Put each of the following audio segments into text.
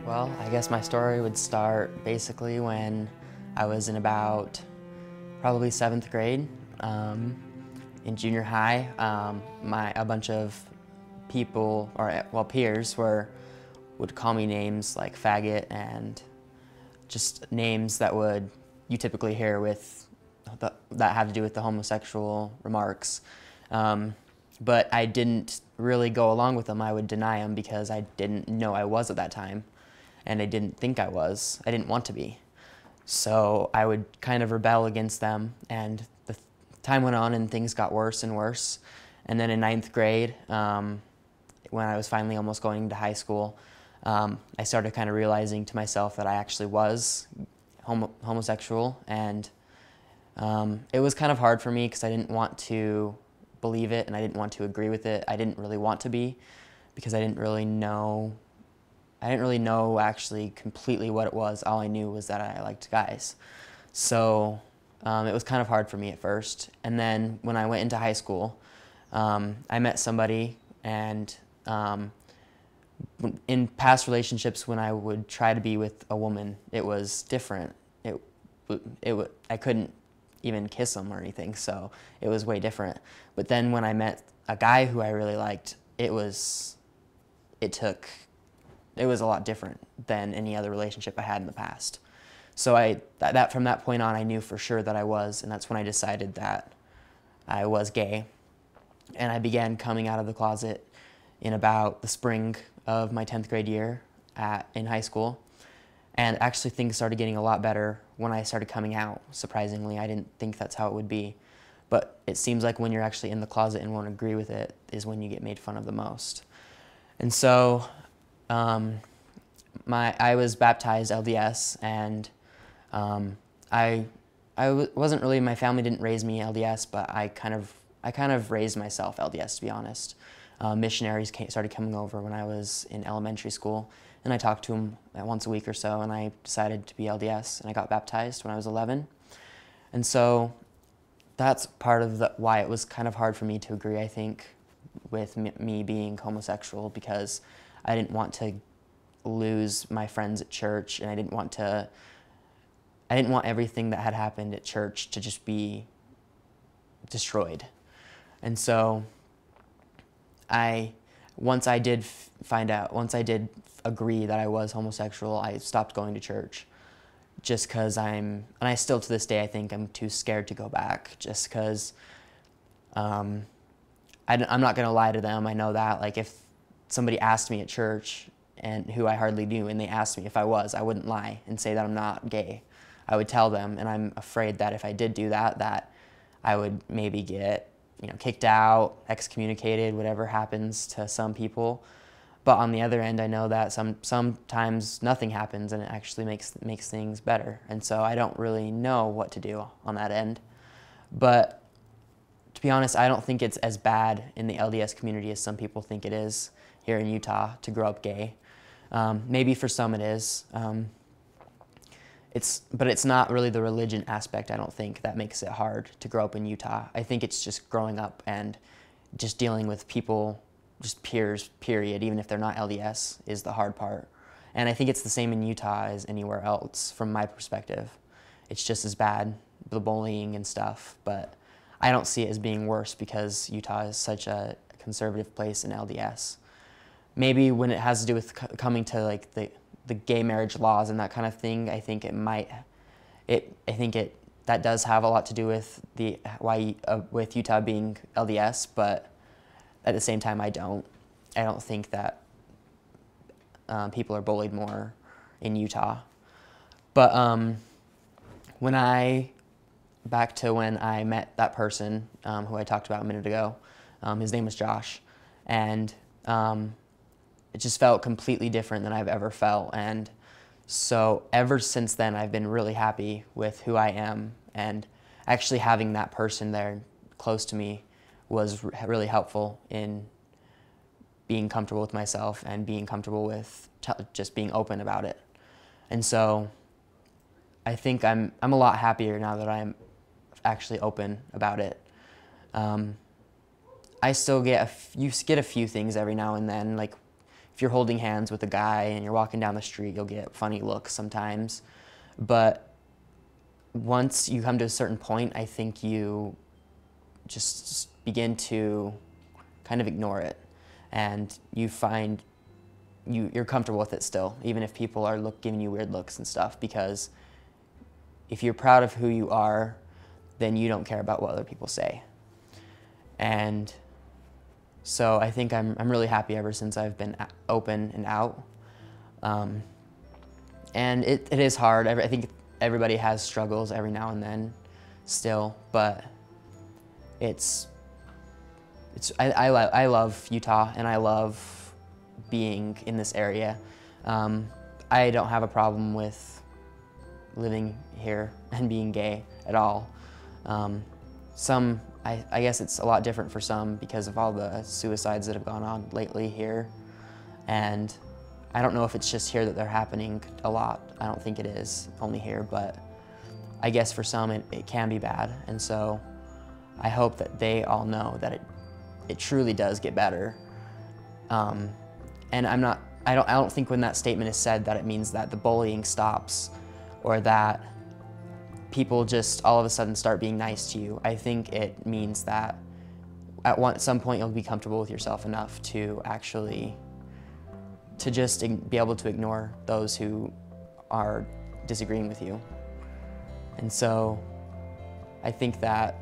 Well, I guess my story would start basically when I was in about probably 7th grade. In junior high, a bunch of people, or well, peers, would call me names like faggot and just names that you typically hear that have to do with the homosexual remarks. But I didn't really go along with them. I would deny them because I didn't know I was at that time, and I didn't think I was. I didn't want to be. So I would kind of rebel against them, and the time went on and things got worse and worse. And then in 9th grade, when I was finally almost going to high school, I started kind of realizing to myself that I actually was homosexual, and it was kind of hard for me because I didn't want to believe it and I didn't want to agree with it. I didn't really want to be, because I didn't really know actually completely what it was. All I knew was that I liked guys. So it was kind of hard for me at first. And then when I went into high school, I met somebody, and in past relationships when I would try to be with a woman, it was different. I couldn't even kiss them or anything, so it was way different. But then when I met a guy who I really liked, it was a lot different than any other relationship I had in the past. So from that point on, I knew for sure that I was, and that's when I decided that I was gay. And I began coming out of the closet in about the spring of my 10th grade year in high school. And actually things started getting a lot better when I started coming out, surprisingly. I didn't think that's how it would be. But it seems like when you're actually in the closet and won't agree with it is when you get made fun of the most. And so I was baptized LDS, and wasn't really, my family didn't raise me LDS, but I kind of raised myself LDS, to be honest. Missionaries started coming over when I was in elementary school, and I talked to them once a week or so, and I decided to be LDS, and I got baptized when I was 11. And so that's part of why it was kind of hard for me to agree, I think, with me being homosexual, because I didn't want to lose my friends at church, and I didn't want everything that had happened at church to just be destroyed. And so once I did agree that I was homosexual, I stopped going to church, just because and I still to this day, I think I'm too scared to go back, just because I'm not going to lie to them. I know that, like, if somebody asked me at church, and who I hardly knew, and they asked me if I was, I wouldn't lie and say that I'm not gay. I would tell them, and I'm afraid that if I did do that, that I would maybe get, kicked out, excommunicated, whatever happens to some people. But on the other end, I know that sometimes nothing happens, and it actually makes things better. And so I don't really know what to do on that end. But to be honest, I don't think it's as bad in the LDS community as some people think it is here in Utah to grow up gay. Maybe for some it is. But it's not really the religion aspect, I don't think, that makes it hard to grow up in Utah. I think it's just growing up and just dealing with people, just peers, period, even if they're not LDS, is the hard part. And I think it's the same in Utah as anywhere else from my perspective. It's just as bad, the bullying and stuff, but I don't see it as being worse because Utah is such a conservative place in LDS. Maybe when it has to do with coming to like the gay marriage laws and that kind of thing, I think that does have a lot to do with with Utah being LDS, but at the same time, I don't think that people are bullied more in Utah. But back to when I met that person who I talked about a minute ago, his name was Josh, and it just felt completely different than I've ever felt. And so ever since then, I've been really happy with who I am, and actually having that person there close to me was really helpful in being comfortable with myself and being comfortable with just being open about it. And so I think I'm a lot happier now that I'm actually open about it. I still get a few things every now and then, like if you're holding hands with a guy and you're walking down the street, you'll get funny looks sometimes. But once you come to a certain point, I think you just begin to kind of ignore it, and you find you're comfortable with it still, even if people are giving you weird looks and stuff, because if you're proud of who you are, then you don't care about what other people say. And so I think I'm really happy ever since I've been open and out. And it is hard. I think everybody has struggles every now and then still, but I love Utah, and I love being in this area. I don't have a problem with living here and being gay at all. I guess it's a lot different for some because of all the suicides that have gone on lately here. And I don't know if it's just here that they're happening a lot. I don't think it is only here, but I guess for some it can be bad. And so I hope that they all know that it truly does get better. And I don't think when that statement is said that it means that the bullying stops or that people just all of a sudden start being nice to you. I think it means that at some point you'll be comfortable with yourself enough to actually just be able to ignore those who are disagreeing with you. And so I think that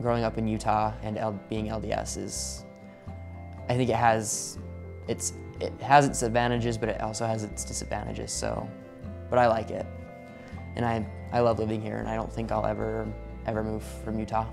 growing up in Utah and being LDS I think it has its advantages, but it also has its disadvantages. So, but I like it, and I love living here, and I don't think I'll ever move from Utah.